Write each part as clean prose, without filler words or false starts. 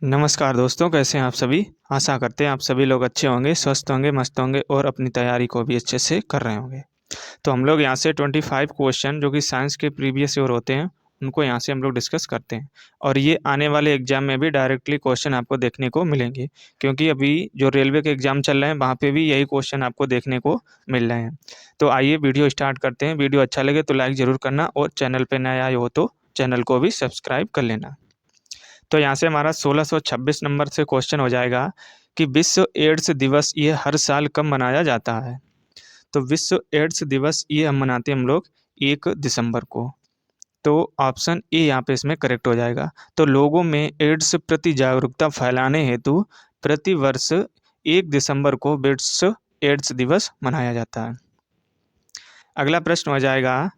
नमस्कार दोस्तों, कैसे हैं आप सभी। आशा करते हैं आप सभी लोग अच्छे होंगे, स्वस्थ होंगे, मस्त होंगे और अपनी तैयारी को भी अच्छे से कर रहे होंगे। तो हम लोग यहाँ से 25 क्वेश्चन जो कि साइंस के प्रीवियस ईयर होते हैं, उनको यहाँ से हम लोग डिस्कस करते हैं। और ये आने वाले एग्जाम में भी डायरेक्टली क्वेश्चन आपको देखने को मिलेंगे, क्योंकि अभी जो रेलवे के एग्जाम चल रहे हैं वहाँ पे भी यही क्वेश्चन आपको देखने को मिल रहे हैं। तो आइए वीडियो स्टार्ट करते हैं। वीडियो अच्छा लगे तो लाइक ज़रूर करना और चैनल पर नया आए हो तो चैनल को भी सब्सक्राइब कर लेना। तो यहाँ से हमारा 1626 नंबर से क्वेश्चन हो जाएगा कि विश्व एड्स दिवस ये हर साल कब मनाया जाता है। तो विश्व एड्स दिवस ये हम मनाते हैं हम लोग 1 दिसंबर को। तो ऑप्शन ए यहाँ पे इसमें करेक्ट हो जाएगा। तो लोगों में एड्स प्रति जागरूकता फैलाने हेतु प्रति वर्ष 1 दिसंबर को विश्व एड्स दिवस मनाया जाता है। अगला प्रश्न हो जाएगा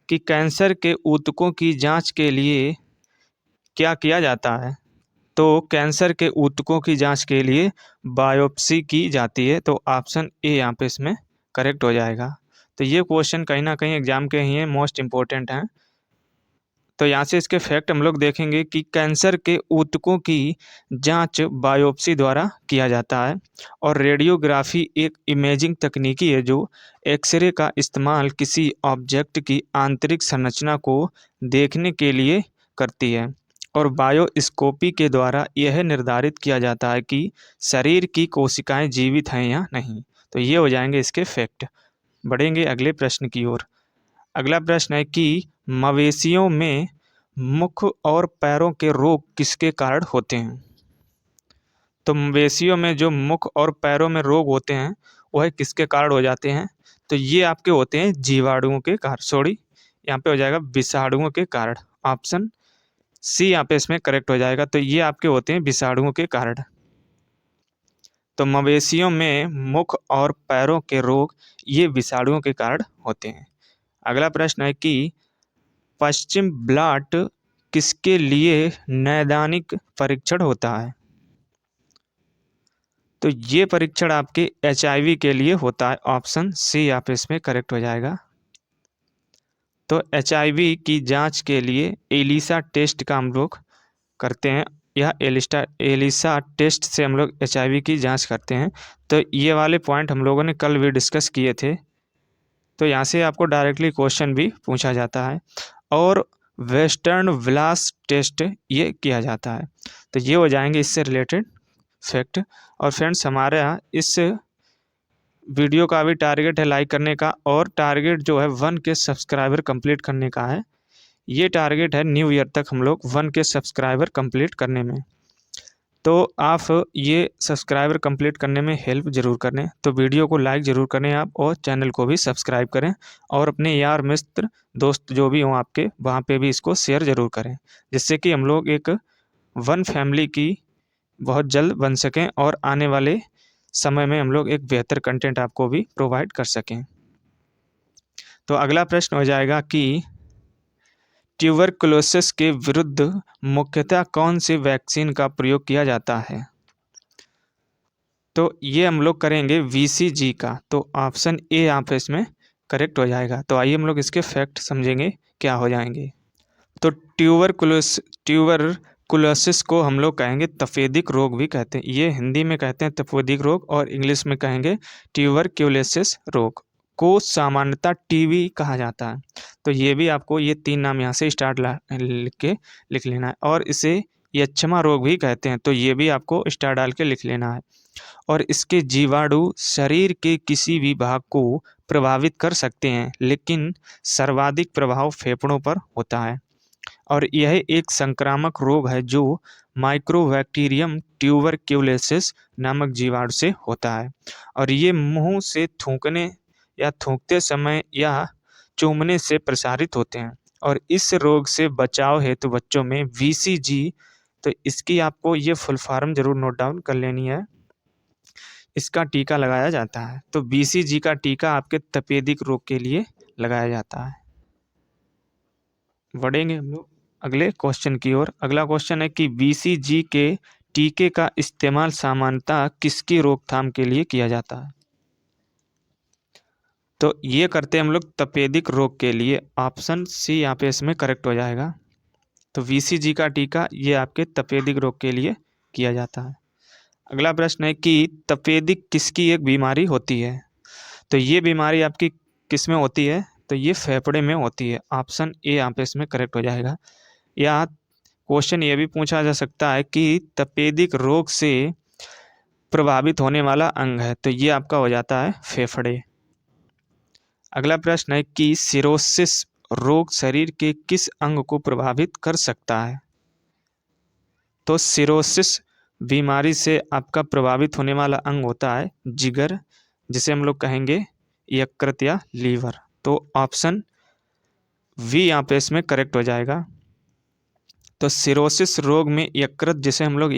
कि कैंसर के ऊतकों की जांच के लिए क्या किया जाता है। तो कैंसर के ऊतकों की जांच के लिए बायोप्सी की जाती है। तो ऑप्शन ए यहाँ पे इसमें करेक्ट हो जाएगा। तो ये क्वेश्चन कहीं ना कहीं एग्जाम के ही हैं, मोस्ट इम्पोर्टेंट हैं। तो यहाँ से इसके फैक्ट हम लोग देखेंगे कि कैंसर के ऊतकों की जांच बायोप्सी द्वारा किया जाता है। और रेडियोग्राफी एक इमेजिंग तकनीकी है जो एक्सरे का इस्तेमाल किसी ऑब्जेक्ट की आंतरिक संरचना को देखने के लिए करती है। और बायोस्कोपी के द्वारा यह निर्धारित किया जाता है कि शरीर की कोशिकाएं जीवित हैं या नहीं। तो ये हो जाएंगे इसके फैक्ट। बढ़ेंगे अगले प्रश्न की ओर। अगला प्रश्न है कि मवेशियों में मुख और पैरों के रोग किसके कारण होते हैं। तो मवेशियों में जो मुख और पैरों में रोग होते हैं वह किसके कारण हो जाते हैं। तो ये आपके होते हैं जीवाणुओं के कारण, सॉरी यहाँ पे हो जाएगा विषाणुओं के कारण। ऑप्शन सी यहाँ पे इसमें करेक्ट हो जाएगा। तो ये आपके होते हैं विषाणुओं के कारण। तो मवेशियों में मुख और पैरों के रोग ये विषाणुओं के कारण होते हैं। अगला प्रश्न है कि पश्चिम ब्लॉट किसके लिए नैदानिक परीक्षण होता है। तो ये परीक्षण आपके HIV के लिए होता है। ऑप्शन सी यहाँ पे इसमें करेक्ट हो जाएगा। तो HIV की जांच के लिए एलिसा टेस्ट का हम लोग करते हैं। यह एलिसा टेस्ट से हम लोग HIV की जांच करते हैं। तो ये वाले पॉइंट हम लोगों ने कल भी डिस्कस किए थे। तो यहाँ से आपको डायरेक्टली क्वेश्चन भी पूछा जाता है। और वेस्टर्न ब्लास्ट टेस्ट ये किया जाता है। तो ये हो जाएंगे इससे रिलेटेड फैक्ट। और फ्रेंड्स हमारा इस वीडियो का भी टारगेट है लाइक करने का, और टारगेट जो है 1K सब्सक्राइबर कंप्लीट करने का है। ये टारगेट है न्यू ईयर तक हम लोग 1K सब्सक्राइबर कंप्लीट करने में। तो आप ये सब्सक्राइबर कंप्लीट करने में हेल्प ज़रूर करें। तो वीडियो को लाइक ज़रूर करें आप, और चैनल को भी सब्सक्राइब करें। और अपने यार मित्र दोस्त जो भी हों आपके, वहाँ पे भी इसको शेयर ज़रूर करें, जिससे कि हम लोग एक वन फैमिली की बहुत जल्द बन सकें और आने वाले समय में हम लोग एक बेहतर कंटेंट आपको भी प्रोवाइड कर सकें। तो अगला प्रश्न हो जाएगा कि ट्यूबरकुलोसिस के विरुद्ध मुख्यतः कौन सी वैक्सीन का प्रयोग किया जाता है। तो ये हम लोग करेंगे BCG का। तो ऑप्शन ए यहाँ पे इसमें करेक्ट हो जाएगा। तो आइए हम लोग इसके फैक्ट समझेंगे क्या हो जाएंगे। तो ट्यूबरकुलोसिस को हम लोग कहेंगे तपेदिक रोग भी कहते हैं। ये हिंदी में कहते हैं तपेदिक रोग, और इंग्लिश में कहेंगे ट्यूबरकुलोसिस रोग को सामान्यतः टीबी कहा जाता है। तो ये भी आपको ये 3 नाम यहाँ से स्टार्ट लिख लेना है। और इसे यक्ष्मा रोग भी कहते हैं। तो ये भी आपको स्टार डाल के लिख लेना है। और इसके जीवाणु शरीर के किसी भी भाग को प्रभावित कर सकते हैं, लेकिन सर्वाधिक प्रभाव फेफड़ों पर होता है। और यह एक संक्रामक रोग है जो माइक्रोबैक्टीरियम ट्यूबरक्यूलोसिस नामक जीवाणु से होता है। और ये मुंह से थूकने या थूकते समय या चूमने से प्रसारित होते हैं। और इस रोग से बचाव हेतु बच्चों में BCG, तो इसकी आपको ये फुल फॉर्म जरूर नोट डाउन कर लेनी है, इसका टीका लगाया जाता है। तो BCG का टीका आपके तपेदिक रोग के लिए लगाया जाता है। बढ़ेंगे हम लोग अगले क्वेश्चन की ओर। अगला क्वेश्चन है कि BCG के टीके का इस्तेमाल सामान्यतः किसकी रोकथाम के लिए किया जाता है। तो ये करते हैं हम लोग तपेदिक रोग के लिए। ऑप्शन सी यहाँ पे इसमें करेक्ट हो जाएगा। तो VCG का टीका ये आपके तपेदिक रोग के लिए किया जाता है। अगला प्रश्न है कि तपेदिक किसकी एक बीमारी होती है? तो ये बीमारी आपकी किस में होती है? तो ये फेफड़े में होती है। ऑप्शन ए यहाँ पे इसमें करेक्ट हो जाएगा। या क्वेश्चन ये भी पूछा जा सकता है कि तपेदिक रोग से प्रभावित होने वाला अंग है, तो ये आपका हो जाता है फेफड़े। अगला प्रश्न है कि सिरोसिस रोग शरीर के किस अंग को प्रभावित कर सकता है? तो सिरोसिस बीमारी से आपका प्रभावित होने वाला अंग होता है जिगर, जिसे हम लोग कहेंगे यकृत या लीवर। तो ऑप्शन वी यहाँ पे इसमें करेक्ट हो जाएगा। तो सिरोसिस रोग में यकृत, जिसे हम लोग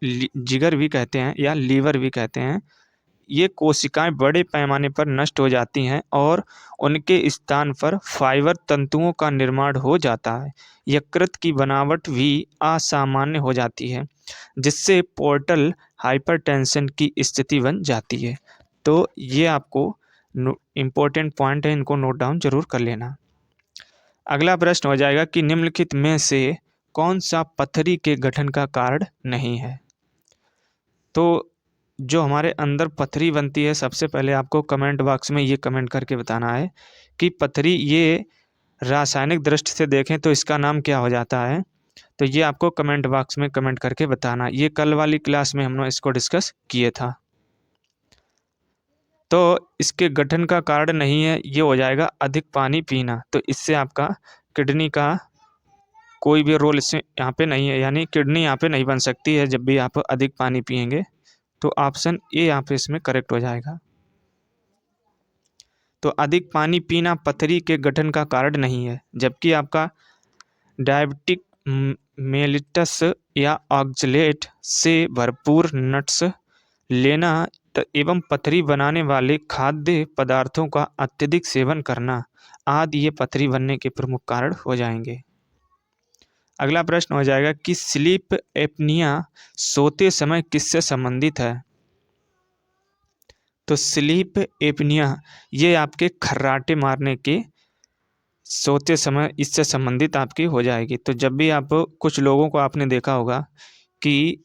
जिगर भी कहते हैं या लीवर भी कहते हैं, ये कोशिकाएं बड़े पैमाने पर नष्ट हो जाती हैं और उनके स्थान पर फाइबर तंतुओं का निर्माण हो जाता है। यकृत की बनावट भी असामान्य हो जाती है, जिससे पोर्टल हाइपरटेंशन की स्थिति बन जाती है। तो ये आपको इम्पोर्टेंट पॉइंट है, इनको नोट डाउन जरूर कर लेना। अगला प्रश्न हो जाएगा कि निम्नलिखित में से कौन सा पथरी के गठन का कारण नहीं है? तो जो हमारे अंदर पथरी बनती है, सबसे पहले आपको कमेंट बॉक्स में ये कमेंट करके बताना है कि पथरी ये रासायनिक दृष्टि से देखें तो इसका नाम क्या हो जाता है। तो ये आपको कमेंट बॉक्स में कमेंट करके बताना। ये कल वाली क्लास में हमने इसको डिस्कस किए था। तो इसके गठन का कारण नहीं है, ये हो जाएगा अधिक पानी पीना। तो इससे आपका किडनी का कोई भी रोल इससे यहाँ पे नहीं है, यानी किडनी यहाँ पे नहीं बन सकती है जब भी आप अधिक पानी पिएंगे। तो ऑप्शन ए यहाँ पे इसमें करेक्ट हो जाएगा। तो अधिक पानी पीना पथरी के गठन का कारण नहीं है, जबकि आपका डायबिटिक मेलिटस या ऑक्सलेट से भरपूर नट्स लेना एवं पथरी बनाने वाले खाद्य पदार्थों का अत्यधिक सेवन करना आदि ये पथरी बनने के प्रमुख कारण हो जाएंगे। अगला प्रश्न हो जाएगा कि स्लीप एपनिया सोते समय किससे संबंधित है? तो स्लीप एपनिया ये आपके खर्राटे मारने के सोते समय इससे संबंधित आपकी हो जाएगी। तो जब भी आप, कुछ लोगों को आपने देखा होगा कि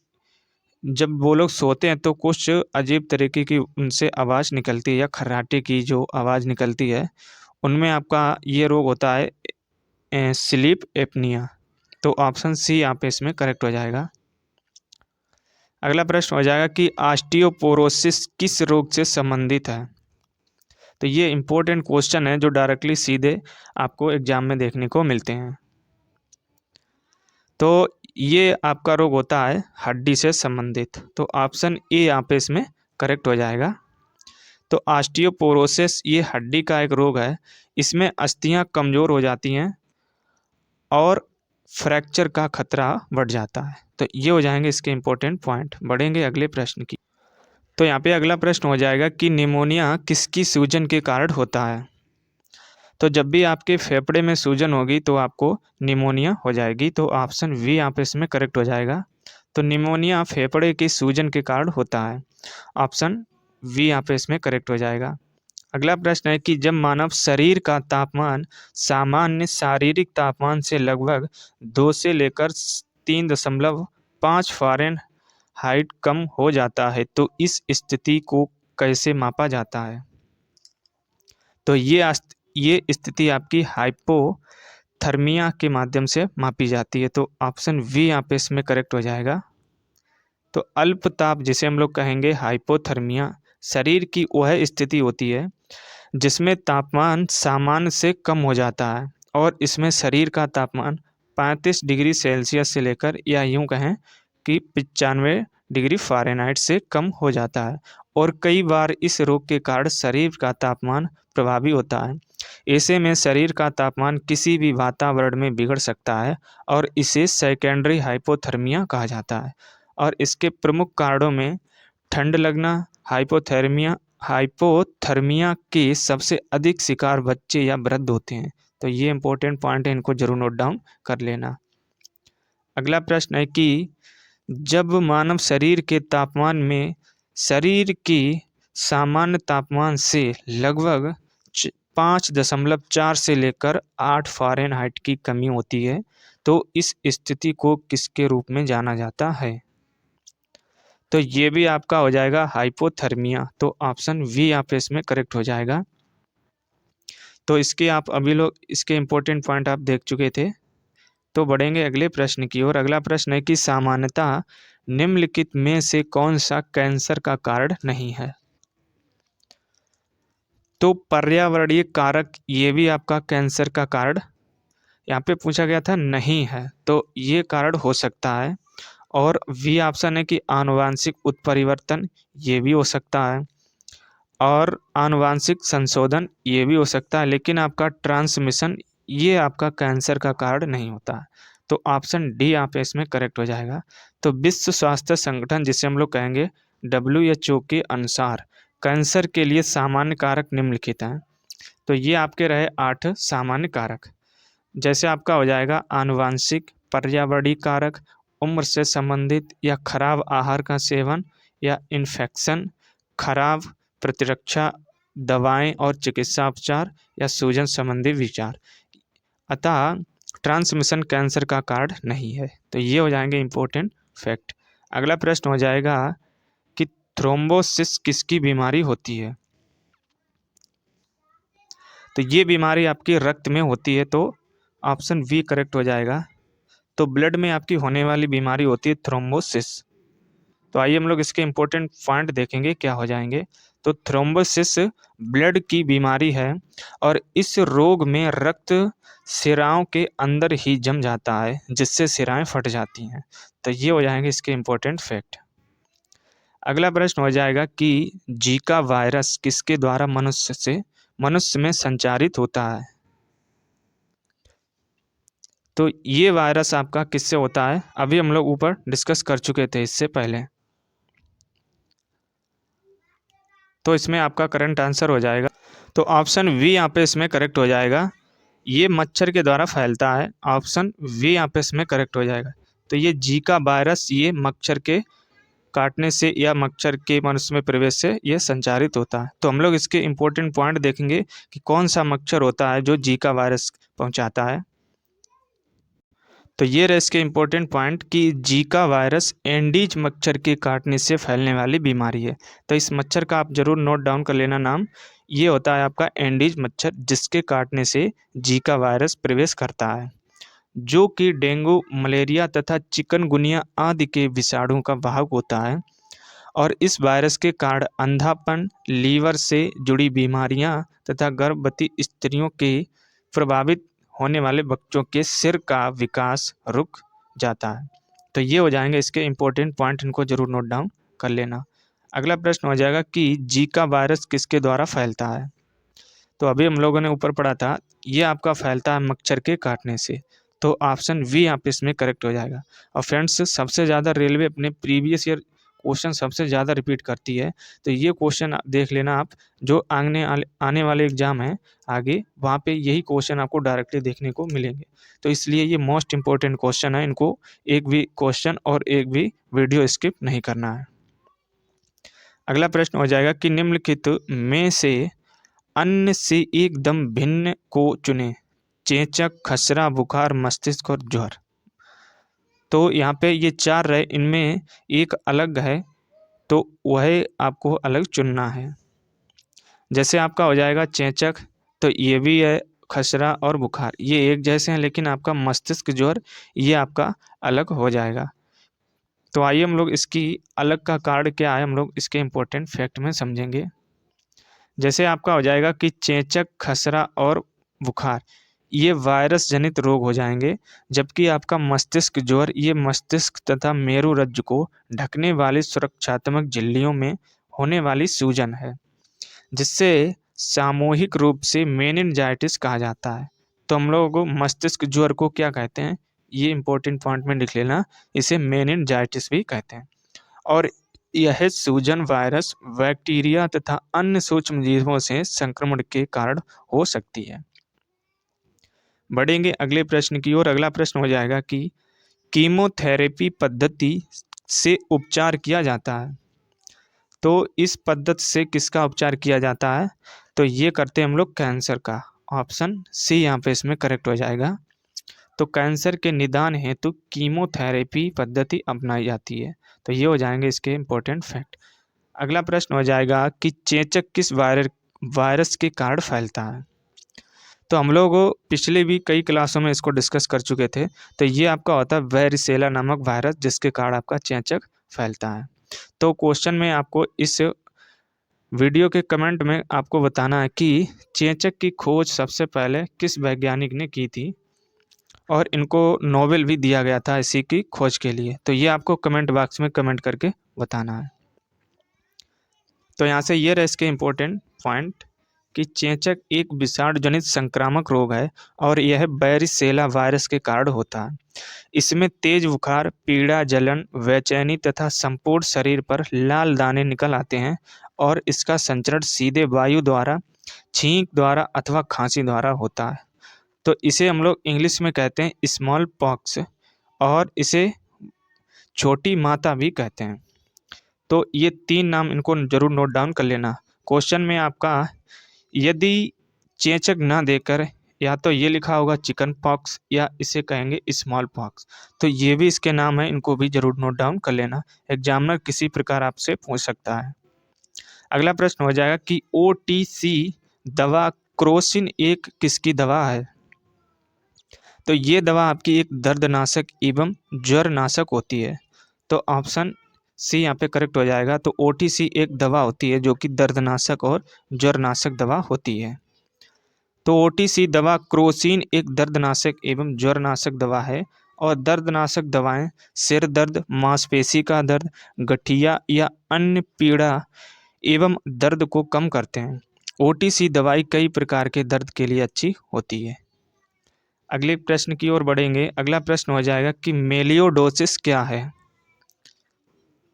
जब वो लोग सोते हैं तो कुछ अजीब तरीके की उनसे आवाज़ निकलती है, या खर्राटे की जो आवाज़ निकलती है, उनमें आपका ये रोग होता है स्लीप एपनिया। तो ऑप्शन सी यहाँ पे इसमें करेक्ट हो जाएगा। अगला प्रश्न हो जाएगा कि ऑस्टियोपोरोसिस किस रोग से संबंधित है? तो ये इंपॉर्टेंट क्वेश्चन है जो डायरेक्टली सीधे आपको एग्जाम में देखने को मिलते हैं। तो ये आपका रोग होता है हड्डी से संबंधित। तो ऑप्शन ए यहाँ पे इसमें करेक्ट हो जाएगा। तो ऑस्टियोपोरोसिस ये हड्डी का एक रोग है। इसमें अस्थियां कमज़ोर हो जाती हैं और फ्रैक्चर का खतरा बढ़ जाता है। तो ये हो जाएंगे इसके इंपॉर्टेंट पॉइंट। बढ़ेंगे अगले प्रश्न की। तो यहाँ पे अगला प्रश्न हो जाएगा कि निमोनिया किसकी सूजन के कारण होता है? तो जब भी आपके फेफड़े में सूजन होगी तो आपको निमोनिया हो जाएगी। तो ऑप्शन वी यहाँ पे इसमें करेक्ट हो जाएगा। तो निमोनिया फेफड़े की सूजन के कारण होता है। ऑप्शन वी यहाँ पे इसमें करेक्ट हो जाएगा। अगला प्रश्न है कि जब मानव शरीर का तापमान सामान्य शारीरिक तापमान से लगभग 2 से लेकर 3.5 फ़ारेनहाइट कम हो जाता है, तो इस स्थिति को कैसे मापा जाता है? तो ये स्थिति आपकी हाइपोथर्मिया के माध्यम से मापी जाती है। तो ऑप्शन वी यहाँ पे इसमें करेक्ट हो जाएगा। तो अल्प ताप, जिसे हम लोग कहेंगे हाइपोथर्मिया, शरीर की वह स्थिति होती है जिसमें तापमान सामान्य से कम हो जाता है और इसमें शरीर का तापमान 35 डिग्री सेल्सियस से लेकर, या यूं कहें कि 95 डिग्री फ़ारेनहाइट से कम हो जाता है। और कई बार इस रोग के कारण शरीर का तापमान प्रभावी होता है। ऐसे में शरीर का तापमान किसी भी वातावरण में बिगड़ सकता है और इसे सेकेंडरी हाइपोथर्मिया कहा जाता है। और इसके प्रमुख कारणों में ठंड लगना, हाइपोथर्मिया के सबसे अधिक शिकार बच्चे या वृद्ध होते हैं। तो ये इंपॉर्टेंट पॉइंट है, इनको जरूर नोट डाउन कर लेना। अगला प्रश्न है कि जब मानव शरीर के तापमान में शरीर की सामान्य तापमान से लगभग 5.4 से लेकर 8 फ़ारेनहाइट की कमी होती है, तो इस स्थिति को किसके रूप में जाना जाता है? तो ये भी आपका हो जाएगा हाइपोथर्मिया। तो ऑप्शन वी यहाँ पे इसमें करेक्ट हो जाएगा। तो इसके आप अभी लोग इसके इम्पोर्टेंट पॉइंट आप देख चुके थे। तो बढ़ेंगे अगले प्रश्न की ओर। अगला प्रश्न है कि सामान्यतः निम्नलिखित में से कौन सा कैंसर का कारण नहीं है? तो पर्यावरणीय कारक ये भी आपका कैंसर का कारण यहाँ पे पूछा गया था, नहीं है, तो ये कारण हो सकता है। और वी ऑप्शन है कि आनुवांशिक उत्परिवर्तन, ये भी हो सकता है। और आनुवांशिक संशोधन ये भी हो सकता है, लेकिन आपका ट्रांसमिशन ये आपका कैंसर का कारण नहीं होता है। तो ऑप्शन डी यहाँ पे इसमें करेक्ट हो जाएगा। तो विश्व स्वास्थ्य संगठन, जिसे हम लोग कहेंगे WHO के अनुसार कैंसर के लिए सामान्य कारक निम्नलिखित हैं। तो ये आपके रहे 8 सामान्य कारक। जैसे आपका हो जाएगा आनुवांशिक, पर्यावरणीय कारक, उम्र से संबंधित या खराब आहार का सेवन, या इन्फेक्शन, खराब प्रतिरक्षा, दवाएं और चिकित्सा उपचार, या सूजन संबंधी विचार। अतः ट्रांसमिशन कैंसर का कारण नहीं है। तो ये हो जाएंगे इंपॉर्टेंट फैक्ट। अगला प्रश्न हो जाएगा कि थ्रोम्बोसिस किसकी बीमारी होती है? तो ये बीमारी आपके रक्त में होती है। तो ऑप्शन वी करेक्ट हो जाएगा। तो ब्लड में आपकी होने वाली बीमारी होती है थ्रोम्बोसिस। तो आइए हम लोग इसके इंपॉर्टेंट पॉइंट देखेंगे क्या हो जाएंगे। तो थ्रोम्बोसिस ब्लड की बीमारी है और इस रोग में रक्त सिराओं के अंदर ही जम जाता है, जिससे सिराएं फट जाती हैं। तो ये हो जाएंगे इसके इंपॉर्टेंट फैक्ट। अगला प्रश्न हो जाएगा कि जीका वायरस किसके द्वारा मनुष्य में संचारित होता है? तो ये वायरस आपका किससे होता है, अभी हम लोग ऊपर डिस्कस कर चुके थे इससे पहले। तो इसमें आपका करंट आंसर हो जाएगा। तो ऑप्शन वी यहाँ पे इसमें करेक्ट हो जाएगा। ये मच्छर के द्वारा फैलता है। ऑप्शन वी यहाँ पे इसमें करेक्ट हो जाएगा। तो ये जीका वायरस ये मच्छर के काटने से या मच्छर के मनुष्य में प्रवेश से ये संचारित होता है। तो हम लोग इसके इंपॉर्टेंट पॉइंट देखेंगे कि कौन सा मच्छर होता है जो जीका वायरस पहुंचाता है। तो ये रहे इसके इम्पोर्टेंट पॉइंट कि जीका वायरस एंडीज मच्छर के काटने से फैलने वाली बीमारी है। तो इस मच्छर का आप जरूर नोट डाउन कर लेना नाम। ये होता है आपका एंडीज मच्छर, जिसके काटने से जीका वायरस प्रवेश करता है, जो कि डेंगू, मलेरिया तथा चिकनगुनिया आदि के विषाणु का वाहक होता है। और इस वायरस के कारण अंधापन, लीवर से जुड़ी बीमारियां तथा गर्भवती स्त्रियों के प्रभावित होने वाले बच्चों के सिर का विकास रुक जाता है। तो ये हो जाएंगे इसके इम्पोर्टेंट पॉइंट, इनको जरूर नोट डाउन कर लेना। अगला प्रश्न हो जाएगा कि जीका वायरस किसके द्वारा फैलता है? तो अभी हम लोगों ने ऊपर पढ़ा था, ये आपका फैलता है मच्छर के काटने से। तो ऑप्शन वी यहाँ पे इसमें करेक्ट हो जाएगा। और फ्रेंड्स, सबसे ज़्यादा रेलवे अपने प्रीवियस ईयर क्वेश्चन सबसे ज़्यादा रिपीट करती है। तो ये क्वेश्चन देख लेना आप, जो आने वाले एग्जाम है आगे, वहाँ पे यही क्वेश्चन आपको डायरेक्टली देखने को मिलेंगे। तो इसलिए ये मोस्ट इंपॉर्टेंट क्वेश्चन है, इनको एक भी क्वेश्चन और एक भी वीडियो स्किप नहीं करना है। अगला प्रश्न हो जाएगा कि निम्नलिखित में से अन्य से एकदम भिन्न को चुने। चेचक, खसरा, बुखार, मस्तिष्क और ज्वर। तो यहाँ पे ये 4 रहे, इनमें एक अलग है, तो वह आपको अलग चुनना है। जैसे आपका हो जाएगा चेचक, तो ये भी है, खसरा और बुखार ये एक जैसे हैं, लेकिन आपका मस्तिष्क ज्वर ये आपका अलग हो जाएगा। तो आइए हम लोग इसकी अलग का कारण क्या है, हम लोग इसके इम्पोर्टेंट फैक्ट में समझेंगे। जैसे आपका हो जाएगा कि चेचक, खसरा और बुखार ये वायरस जनित रोग हो जाएंगे, जबकि आपका मस्तिष्क ज्वर ये मस्तिष्क तथा मेरुरज्जु को ढकने वाली सुरक्षात्मक झिल्लियों में होने वाली सूजन है, जिससे सामूहिक रूप से मेनिनजाइटिस कहा जाता है। तो हम लोग मस्तिष्क ज्वर को क्या कहते हैं, ये इंपॉर्टेंट पॉइंट में लिख लेना, इसे मेनिनजाइटिस भी कहते हैं। और यह सूजन वायरस, बैक्टीरिया तथा अन्य सूक्ष्म जीवों से संक्रमण के कारण हो सकती है। बढ़ेंगे अगले प्रश्न की ओर। अगला प्रश्न हो जाएगा कि कीमोथेरेपी पद्धति से उपचार किया जाता है। तो इस पद्धति से किसका उपचार किया जाता है? तो ये करते हैं हम लोग कैंसर का। ऑप्शन सी यहाँ पे इसमें करेक्ट हो जाएगा। तो कैंसर के निदान हेतु कीमोथेरेपी पद्धति अपनाई जाती है। तो ये हो जाएंगे इसके इम्पोर्टेंट फैक्ट। अगला प्रश्न हो जाएगा कि चेचक किस वायरस के कारण फैलता है। तो हम लोग पिछले भी कई क्लासों में इसको डिस्कस कर चुके थे। तो ये आपका होता है वेरिसेला नामक वायरस, जिसके कारण आपका चेचक फैलता है। तो क्वेश्चन में आपको इस वीडियो के कमेंट में आपको बताना है कि चेचक की खोज सबसे पहले किस वैज्ञानिक ने की थी, और इनको नोबेल भी दिया गया था इसी की खोज के लिए। तो ये आपको कमेंट बॉक्स में कमेंट करके बताना है। तो यहाँ से ये रहे इसके इम्पोर्टेंट पॉइंट कि चेचक एक विषाणु जनित संक्रामक रोग है और यह वेरिसेला वायरस के कारण होता है। इसमें तेज बुखार, पीड़ा, जलन, बेचैनी तथा संपूर्ण शरीर पर लाल दाने निकल आते हैं और इसका संचरण सीधे वायु द्वारा, छींक द्वारा अथवा खांसी द्वारा होता है। तो इसे हम लोग इंग्लिश में कहते हैं स्मॉल पॉक्स, और इसे छोटी माता भी कहते हैं। तो ये 3 नाम इनको जरूर नोट डाउन कर लेना। क्वेश्चन में आपका यदि चेचक ना देकर या तो ये लिखा होगा चिकन पॉक्स या इसे कहेंगे स्मॉल पॉक्स, तो ये भी इसके नाम है, इनको भी जरूर नोट डाउन कर लेना। एग्जामिनर किसी प्रकार आपसे पूछ सकता है। अगला प्रश्न हो जाएगा कि OTC दवा क्रोसिन एक किसकी दवा है। तो ये दवा आपकी एक दर्दनाशक एवं ज्वरनाशक होती है। तो ऑप्शन सी यहाँ पे करेक्ट हो जाएगा। तो OTC एक दवा होती है जो कि दर्दनाशक और ज्वरनाशक दवा होती है। तो OTC दवा क्रोसिन एक दर्दनाशक एवं ज्वरनाशक दवा है, और दर्दनाशक दवाएं सिर दर्द, मांसपेशी का दर्द, गठिया या अन्य पीड़ा एवं दर्द को कम करते हैं। OTC दवाई कई प्रकार के दर्द के लिए अच्छी होती है। अगले प्रश्न की ओर बढ़ेंगे। अगला प्रश्न हो जाएगा कि मेलियोडोसिस क्या है।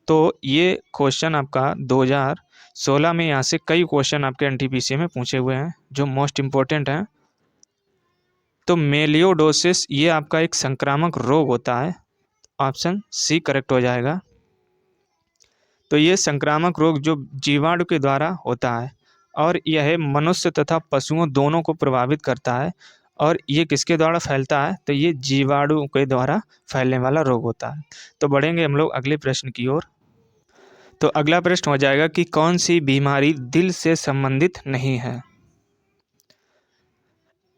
तो ये क्वेश्चन आपका 2016 में यहाँ से कई क्वेश्चन आपके NTPC में पूछे हुए हैं जो मोस्ट इम्पोर्टेंट हैं। तो मेलियोडोसिस ये आपका एक संक्रामक रोग होता है। ऑप्शन सी करेक्ट हो जाएगा। तो ये संक्रामक रोग जो जीवाणु के द्वारा होता है, और यह मनुष्य तथा पशुओं दोनों को प्रभावित करता है। और ये किसके द्वारा फैलता है, तो ये जीवाणु के द्वारा फैलने वाला रोग होता है। तो बढ़ेंगे हम लोग अगले प्रश्न की ओर। तो अगला प्रश्न हो जाएगा कि कौन सी बीमारी दिल से संबंधित नहीं है।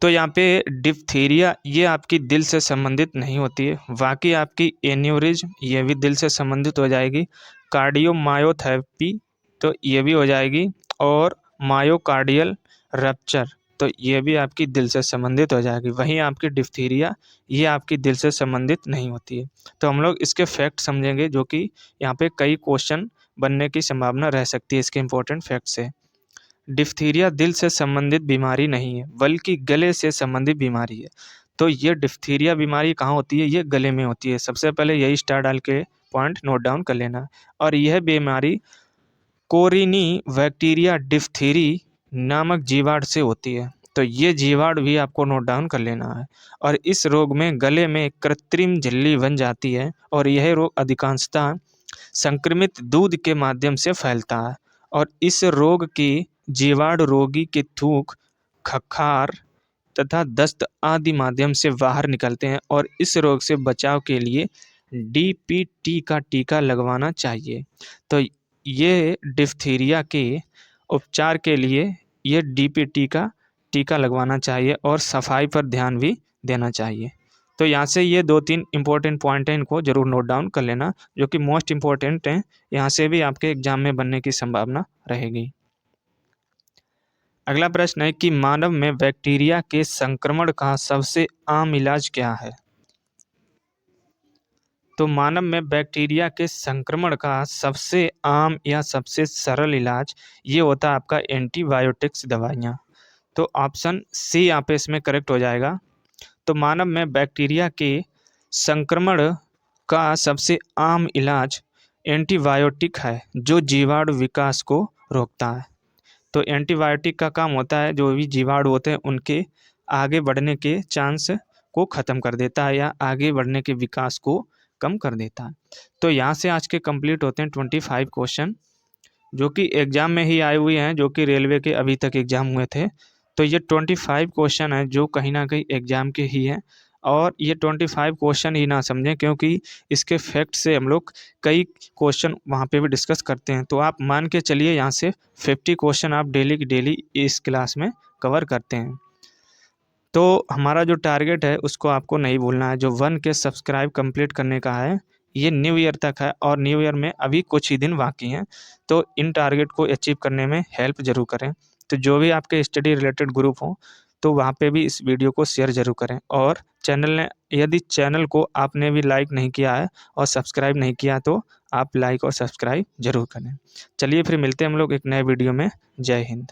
तो यहाँ पे डिप्थीरिया ये आपकी दिल से संबंधित नहीं होती है। बाकी आपकी एन्यूरिज्म ये भी दिल से संबंधित हो जाएगी। कार्डियोमायोपैथी तो ये भी हो जाएगी, और मायोकार्डियल रप्चर तो ये भी आपकी दिल से संबंधित हो जाएगी। वहीं आपकी डिप्थीरिया ये आपकी दिल से संबंधित नहीं होती है। तो हम लोग इसके फैक्ट समझेंगे, जो कि यहाँ पे कई क्वेश्चन बनने की संभावना रह सकती है इसके इम्पोर्टेंट फैक्ट से। डिप्थीरिया दिल से संबंधित बीमारी नहीं है, बल्कि गले से संबंधित बीमारी है। तो ये डिप्थीरिया बीमारी कहाँ होती है, ये गले में होती है। सबसे पहले यही स्टार डाल के पॉइंट नोट डाउन कर लेना। और यह बीमारी कोरिनी बैक्टीरिया डिप्थीरी नामक जीवाणु से होती है। तो ये जीवाणु भी आपको नोट डाउन कर लेना है। और इस रोग में गले में कृत्रिम झिल्ली बन जाती है, और यह रोग अधिकांशतः संक्रमित दूध के माध्यम से फैलता है। और इस रोग की जीवाणु रोगी के थूक, खखार तथा दस्त आदि माध्यम से बाहर निकलते हैं, और इस रोग से बचाव के लिए DPT का टीका लगवाना चाहिए। तो ये डिप्थीरिया के उपचार के लिए ये DPT का टीका लगवाना चाहिए, और सफाई पर ध्यान भी देना चाहिए। तो यहाँ से ये 2-3 इंपॉर्टेंट पॉइंट हैं, इनको जरूर नोट डाउन कर लेना, जो कि मोस्ट इम्पोर्टेंट हैं। यहाँ से भी आपके एग्जाम में बनने की संभावना रहेगी। अगला प्रश्न है कि मानव में बैक्टीरिया के संक्रमण का सबसे आम इलाज क्या है। तो मानव में बैक्टीरिया के संक्रमण का सबसे आम या सबसे सरल इलाज ये होता है आपका एंटीबायोटिक्स दवाइयाँ। तो ऑप्शन सी यहाँ पे इसमें करेक्ट हो जाएगा। तो मानव में बैक्टीरिया के संक्रमण का सबसे आम इलाज एंटीबायोटिक है, जो जीवाणु विकास को रोकता है। तो एंटीबायोटिक का काम होता है जो भी जीवाणु होते हैं उनके आगे बढ़ने के चांस को ख़त्म कर देता है, या आगे बढ़ने के विकास को कम कर देता है। तो यहाँ से आज के कंप्लीट होते हैं 25 क्वेश्चन, जो कि एग्ज़ाम में ही आए हुए हैं, जो कि रेलवे के अभी तक एग्ज़ाम हुए थे। तो ये 25 क्वेश्चन है जो कहीं ना कहीं एग्ज़ाम के ही हैं, और ये 25 क्वेश्चन ही ना समझें, क्योंकि इसके फैक्ट से हम लोग कई क्वेश्चन वहाँ पे भी डिस्कस करते हैं। तो आप मान के चलिए यहाँ से 50 क्वेश्चन आप डेली की डेली इस क्लास में कवर करते हैं। तो हमारा जो टारगेट है उसको आपको नहीं भूलना है, जो 1K सब्सक्राइब कंप्लीट करने का है, ये न्यू ईयर तक है और न्यू ईयर में अभी कुछ ही दिन बाकी हैं। तो इन टारगेट को अचीव करने में हेल्प ज़रूर करें। तो जो भी आपके स्टडी रिलेटेड ग्रुप हों, तो वहाँ पे भी इस वीडियो को शेयर ज़रूर करें। और यदि चैनल को आपने भी लाइक नहीं किया है और सब्सक्राइब नहीं किया, तो आप लाइक और सब्सक्राइब ज़रूर करें। चलिए फिर मिलते हैं हम लोग एक नए वीडियो में। जय हिंद।